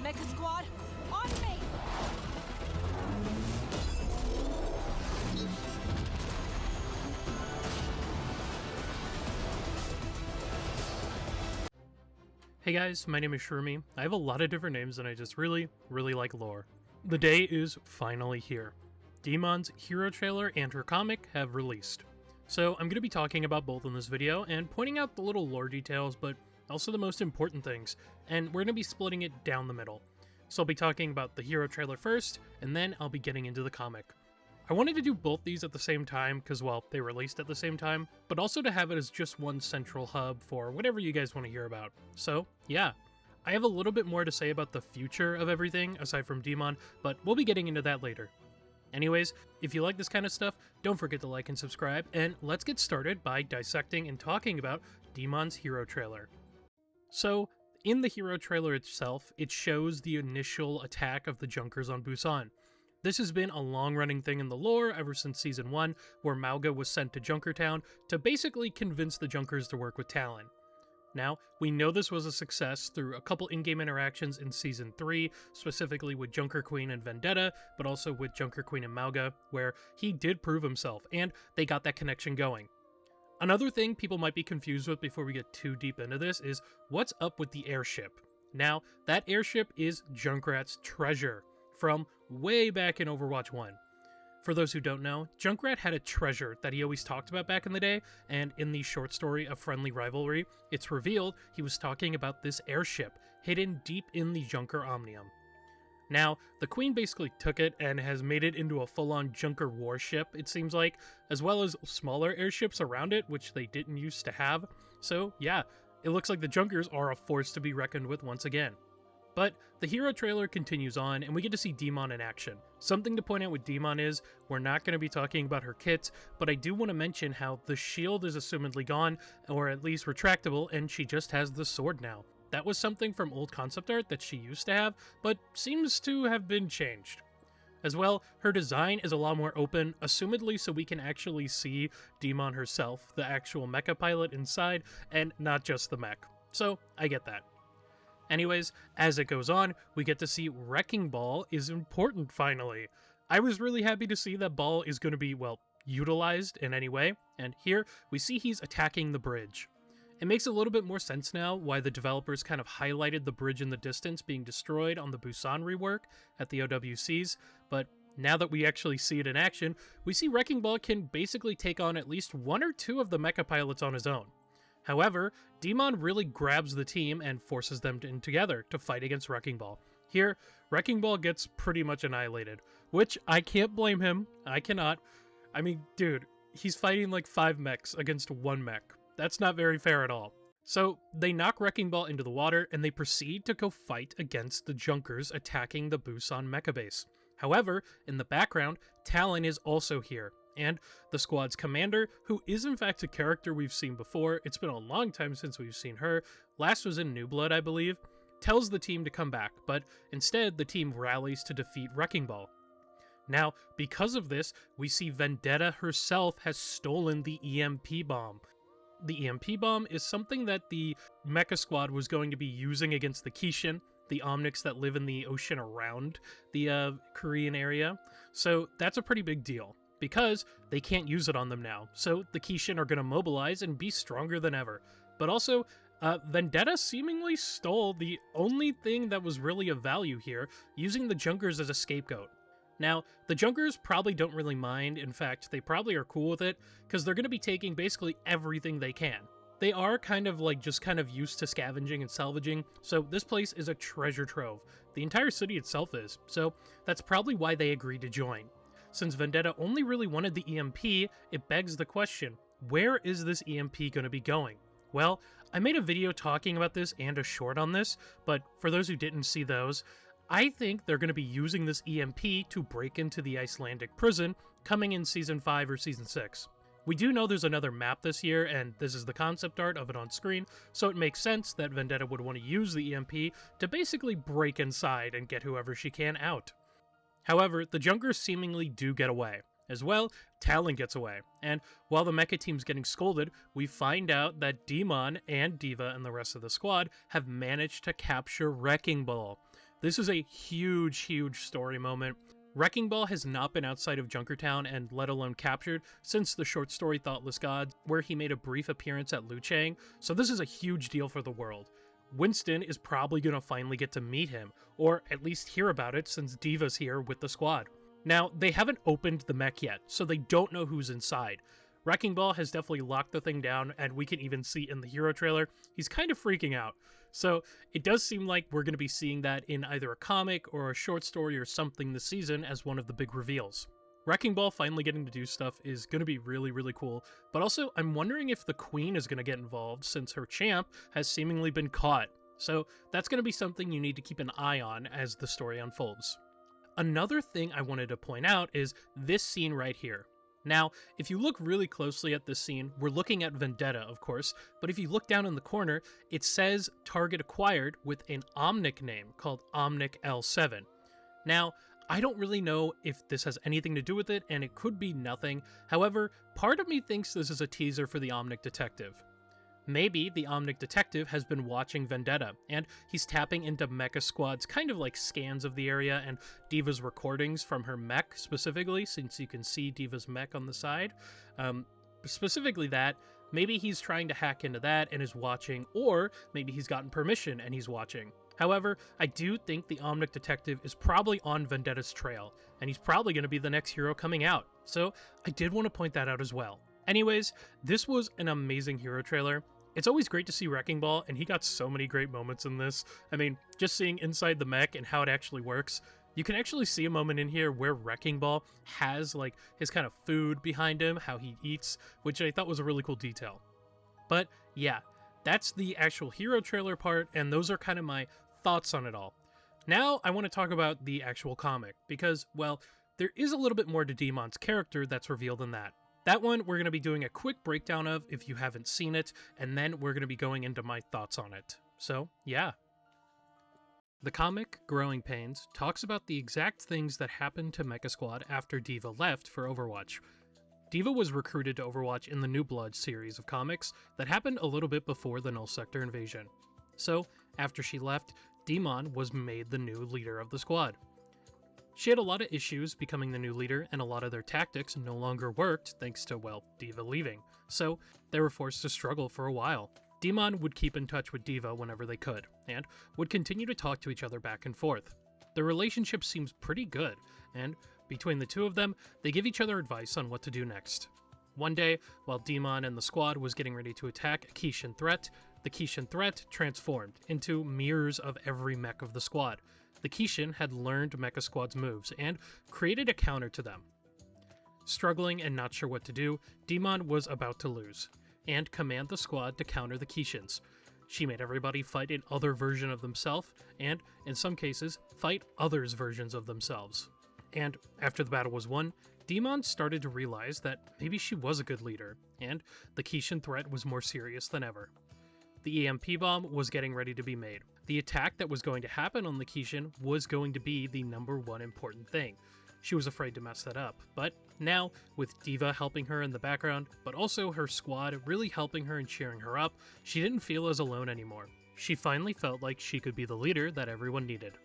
Mecha Squad, on me! Hey guys, my name is Shermie. I have a lot of different names and I just really like lore. The day is finally here. D.mon's hero trailer and her comic have released. So I'm going to be talking about both in this video and pointing out the little lore details, but also the most important things, and we're going to be splitting it down the middle. So I'll be talking about the hero trailer first, and then I'll be getting into the comic. I wanted to do both these at the same time because, well, they released at the same time, but also to have it as just one central hub for whatever you guys want to hear about. So, yeah. I have a little bit more to say about the future of everything, aside from D.mon, but we'll be getting into that later. Anyways, if you like this kind of stuff, don't forget to like and subscribe, and let's get started by dissecting and talking about D.mon's hero trailer. So, in the hero trailer itself, it shows the initial attack of the Junkers on Busan. This has been a long-running thing in the lore ever since Season 1, where Mauga was sent to Junkertown to basically convince the Junkers to work with Talon. Now, we know this was a success through a couple in-game interactions in Season 3, specifically with Junker Queen and Vendetta, but also with Junker Queen and Mauga, where he did prove himself, and they got that connection going. Another thing people might be confused with before we get too deep into this is what's up with the airship. Now, that airship is Junkrat's treasure from way back in Overwatch 1. For those who don't know, Junkrat had a treasure that he always talked about back in the day, and in the short story A Friendly Rivalry, it's revealed he was talking about this airship, hidden deep in the Junker Omnium. Now, the Queen basically took it and has made it into a full-on Junker warship, it seems like, as well as smaller airships around it, which they didn't used to have. So yeah, it looks like the Junkers are a force to be reckoned with once again. But the hero trailer continues on, and we get to see D.mon in action. Something to point out with D.mon is, we're not going to be talking about her kits, but I do want to mention how the shield is assumedly gone, or at least retractable, and she just has the sword now. That was something from old concept art that she used to have, but seems to have been changed. As well, her design is a lot more open, assumedly so we can actually see D.mon herself, the actual mecha pilot inside, and not just the mech. So, I get that. Anyways, as it goes on, we get to see Wrecking Ball is important finally. I was really happy to see that Ball is going to be, well, utilized in any way, and here we see he's attacking the bridge. It makes a little bit more sense now why the developers kind of highlighted the bridge in the distance being destroyed on the Busan rework at the OWCs, but now that we actually see it in action, we see Wrecking Ball can basically take on at least one or two of the mecha pilots on his own. However, D.mon really grabs the team and forces them in together to fight against Wrecking Ball. Here, Wrecking Ball gets pretty much annihilated, which I can't blame him. I cannot. I mean, dude, he's fighting like 5 mechs against 1 mech. That's not very fair at all. So, they knock Wrecking Ball into the water, and they proceed to go fight against the Junkers attacking the Busan mecha base. However, in the background, Talon is also here, and the squad's commander, who is in fact a character we've seen before, it's been a long time since we've seen her, last was in New Blood I believe, tells the team to come back, but instead the team rallies to defeat Wrecking Ball. Now, because of this, we see Vendetta herself has stolen the EMP bomb. The EMP bomb is something that the Mecha Squad was going to be using against the Kishin, the Omnics that live in the ocean around the Korean area, so that's a pretty big deal, because they can't use it on them now, so the Kishin are going to mobilize and be stronger than ever. But also, Vendetta seemingly stole the only thing that was really of value here, using the Junkers as a scapegoat. Now, the Junkers probably don't really mind, in fact, they probably are cool with it, because they're going to be taking basically everything they can. They are kind of used to scavenging and salvaging, so this place is a treasure trove. The entire city itself is, so that's probably why they agreed to join. Since Vendetta only really wanted the EMP, it begs the question, where is this EMP going to be going? Well, I made a video talking about this and a short on this, but for those who didn't see those, I think they're going to be using this EMP to break into the Icelandic prison coming in Season 5 or Season 6. We do know there's another map this year, and this is the concept art of it on screen, so it makes sense that Vendetta would want to use the EMP to basically break inside and get whoever she can out. However, the Junkers seemingly do get away. As well, Talon gets away, and while the mecha team's getting scolded, we find out that D.mon and D.va and the rest of the squad have managed to capture Wrecking Ball. This is a huge story moment. Wrecking Ball has not been outside of Junkertown and let alone captured since the short story Thoughtless Gods, where he made a brief appearance at Luchang, so this is a huge deal for the world. Winston is probably going to finally get to meet him, or at least hear about it since D.va's here with the squad. Now, they haven't opened the mech yet, so they don't know who's inside. Wrecking Ball has definitely locked the thing down, and we can even see in the hero trailer, he's kind of freaking out. So it does seem like we're going to be seeing that in either a comic or a short story or something this season as one of the big reveals. Wrecking Ball finally getting to do stuff is going to be really cool, but also I'm wondering if the Queen is going to get involved since her champ has seemingly been caught. So that's going to be something you need to keep an eye on as the story unfolds. Another thing I wanted to point out is this scene right here. Now, if you look really closely at this scene, we're looking at Vendetta, of course, but if you look down in the corner, it says target acquired with an Omnic name called Omnic L7. Now, I don't really know if this has anything to do with it, and it could be nothing. However, part of me thinks this is a teaser for the Omnic Detective. Maybe the Omnic Detective has been watching Vendetta, and he's tapping into Mecha Squad's kind of like scans of the area and D.va's recordings from her mech specifically, since you can see D.va's mech on the side. Specifically that, maybe he's trying to hack into that and is watching, or maybe he's gotten permission and he's watching. However, I do think the Omnic Detective is probably on Vendetta's trail, and he's probably going to be the next hero coming out, so I did want to point that out as well. Anyways, this was an amazing hero trailer. It's always great to see Wrecking Ball, and he got so many great moments in this. I mean, just seeing inside the mech and how it actually works, you can actually see a moment in here where Wrecking Ball has like his kind of food behind him, how he eats, which I thought was a really cool detail. But yeah, that's the actual hero trailer part, and those are kind of my thoughts on it all. Now I want to talk about the actual comic, because, well, there is a little bit more to D.mon's character that's revealed in that. That one we're going to be doing a quick breakdown of if you haven't seen it, and then we're going to be going into my thoughts on it. So, yeah. The comic, Growing Pains, talks about the exact things that happened to Mecha Squad after D.va left for Overwatch. D.va was recruited to Overwatch in the New Blood series of comics that happened a little bit before the Null Sector invasion. So, after she left, D.mon was made the new leader of the squad. She had a lot of issues becoming the new leader, and a lot of their tactics no longer worked thanks to, well, D.va leaving, so they were forced to struggle for a while. D.mon would keep in touch with D.va whenever they could, and would continue to talk to each other back and forth. Their relationship seems pretty good, and between the two of them, they give each other advice on what to do next. One day, while D.mon and the squad was getting ready to attack a Kishin threat, the Kishin threat transformed into mirrors of every mech of the squad. The Kishin had learned Mecha Squad's moves and created a counter to them. Struggling and not sure what to do, D.mon was about to lose, and command the squad to counter the Kishins. She made everybody fight an other version of themselves, and, in some cases, fight others' versions of themselves. And after the battle was won, D.mon started to realize that maybe she was a good leader, and the Kishin threat was more serious than ever. The EMP bomb was getting ready to be made. The attack that was going to happen on the Kishin was going to be the #1 important thing. She was afraid to mess that up, but now, with D.va helping her in the background, but also her squad really helping her and cheering her up, she didn't feel as alone anymore. She finally felt like she could be the leader that everyone needed.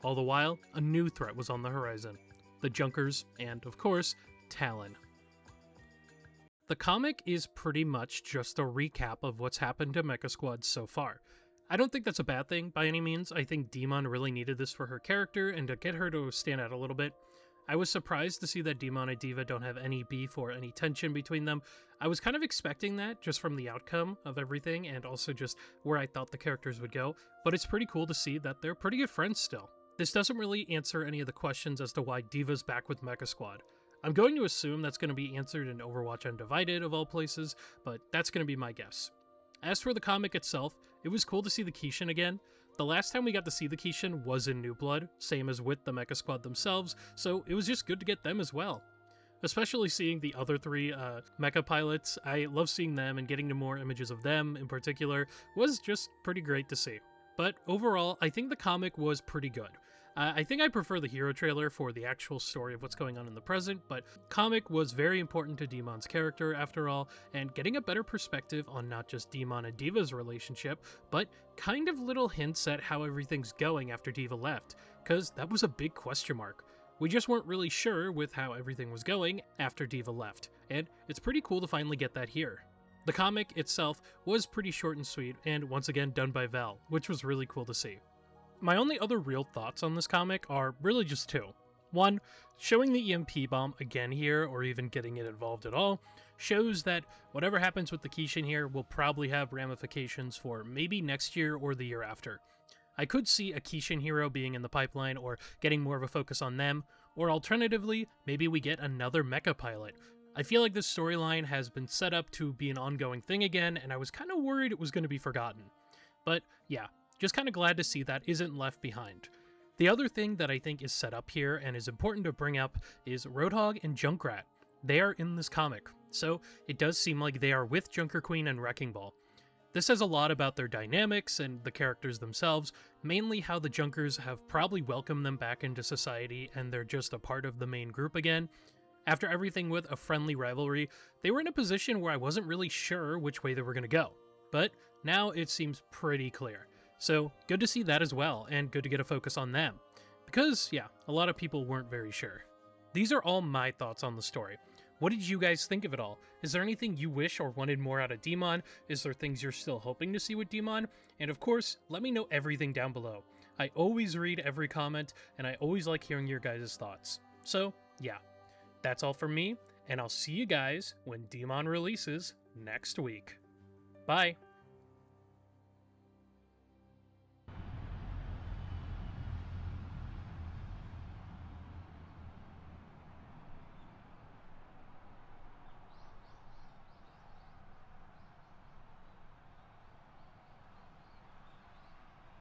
All the while, a new threat was on the horizon. The Junkers, and, of course, Talon. The comic is pretty much just a recap of what's happened to Mecha Squad so far. I don't think that's a bad thing by any means. I think D.mon really needed this for her character and to get her to stand out a little bit. I was surprised to see that D.mon and D.va don't have any beef or any tension between them. I was kind of expecting that just from the outcome of everything and also just where I thought the characters would go, but it's pretty cool to see that they're pretty good friends still. This doesn't really answer any of the questions as to why D.va's back with Mecha Squad. I'm going to assume that's going to be answered in Overwatch Undivided of all places, but that's going to be my guess. As for the comic itself, it was cool to see the Kishin again. The last time we got to see the Kishin was in New Blood, same as with the Mecha Squad themselves, so it was just good to get them as well. Especially seeing the other three mecha pilots, I love seeing them, and getting to more images of them in particular was just pretty great to see. But overall, I think the comic was pretty good. I think I prefer the hero trailer for the actual story of what's going on in the present, but comic was very important to D.mon's character after all, and getting a better perspective on not just D.mon and D.va's relationship, but kind of little hints at how everything's going after D.va left, because that was a big question mark. We just weren't really sure with how everything was going after D.va left, and it's pretty cool to finally get that here. The comic itself was pretty short and sweet, and once again done by Val, which was really cool to see. My only other real thoughts on this comic are really just two. One, showing the EMP bomb again here, or even getting it involved at all, shows that whatever happens with the Kishin here will probably have ramifications for maybe next year or the year after. I could see a Kishin hero being in the pipeline or getting more of a focus on them, or alternatively, maybe we get another mecha pilot. I feel like this storyline has been set up to be an ongoing thing again, and I was kind of worried it was going to be forgotten. But yeah, just kind of glad to see that isn't left behind. The other thing that I think is set up here and is important to bring up is Roadhog and Junkrat. They are in this comic, so it does seem like they are with Junker Queen and Wrecking Ball. This says a lot about their dynamics and the characters themselves, mainly how the Junkers have probably welcomed them back into society and they're just a part of the main group again. After everything with a friendly rivalry, they were in a position where I wasn't really sure which way they were going to go. But now it seems pretty clear. So good to see that as well, and good to get a focus on them. Because, yeah, a lot of people weren't very sure. These are all my thoughts on the story. What did you guys think of it all? Is there anything you wish or wanted more out of D.mon? Is there things you're still hoping to see with D.mon? And of course, let me know everything down below. I always read every comment, and I always like hearing your guys' thoughts. So, yeah, that's all from me, and I'll see you guys when D.mon releases next week. Bye!